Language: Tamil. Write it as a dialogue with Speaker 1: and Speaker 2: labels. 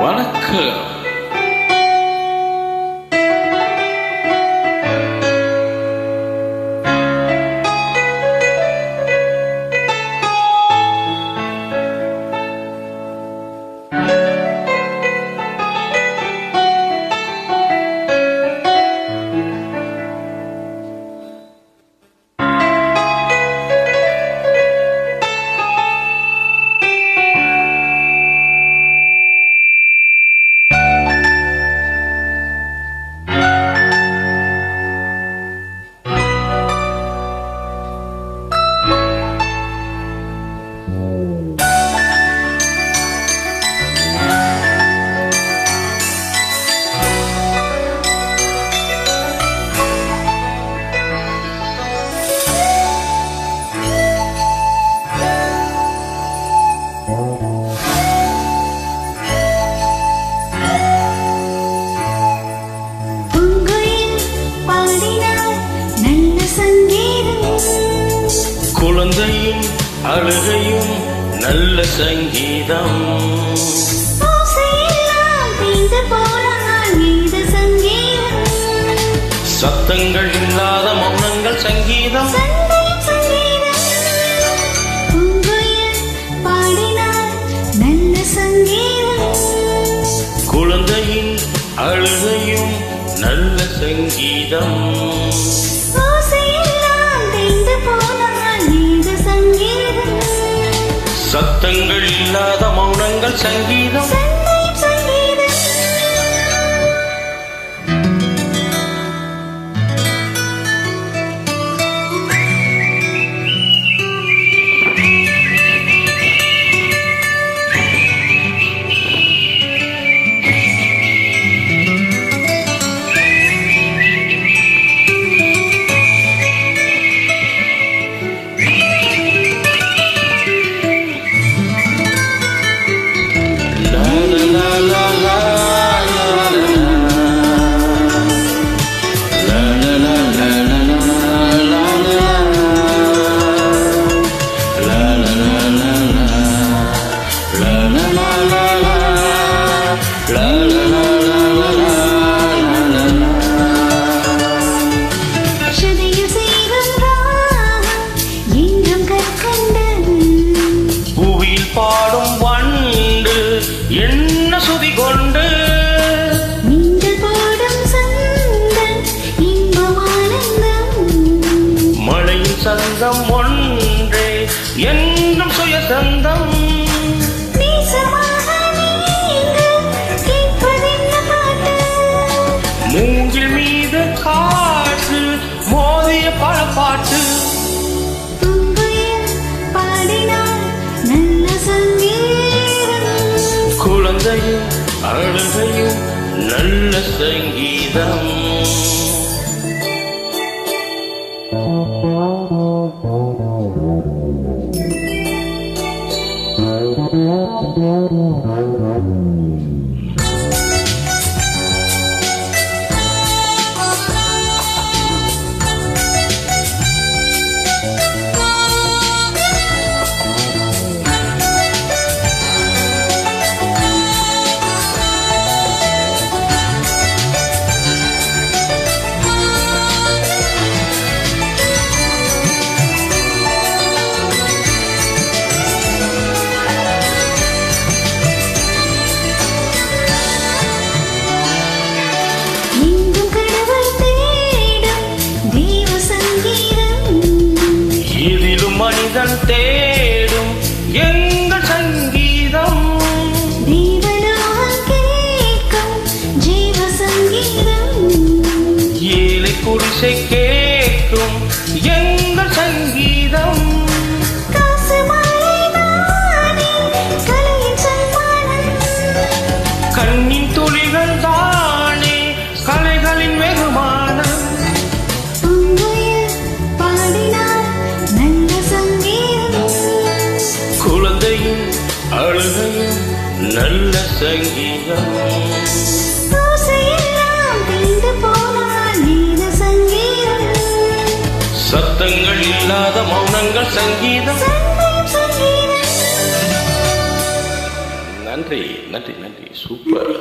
Speaker 1: வணக்கம். குழந்தையும் அழுகையும் நல்ல சங்கீதம். சத்தங்கள் இல்லாத மௌனங்கள் சங்கீதம். குழந்தையின் அழுகையும் நல்ல சங்கீதம். சத்தங்கள் இல்லாத மௌனங்கள் சங்கீதம். பாடும் வண்டு என்ன சுதி கொண்டு நீங்கள் பாடும் சந்தம் இன்பமானந்தம். மழையின் சந்தம் ஒன்றே என்றும் சுயசந்தம். மூங்கில் மீது காற்று மோதிய பல பாட்டு. குழந்தையும் அழுகையும் நல்ல சங்கீதம். மனிதன் தேடும் எங்கள் சங்கீதம். ஏழை குடிசை கேட்கும் எங்கள் சங்கீதம். கண்ணின் துளிகள் தானே கலைகளின் வெகுமானம். குழந்தையும் அழுகையும் நல்ல சங்கீதம். சத்தங்கள் இல்லாத மௌனங்கள் சங்கீதம். நன்றி நன்றி நன்றி சூப்பர்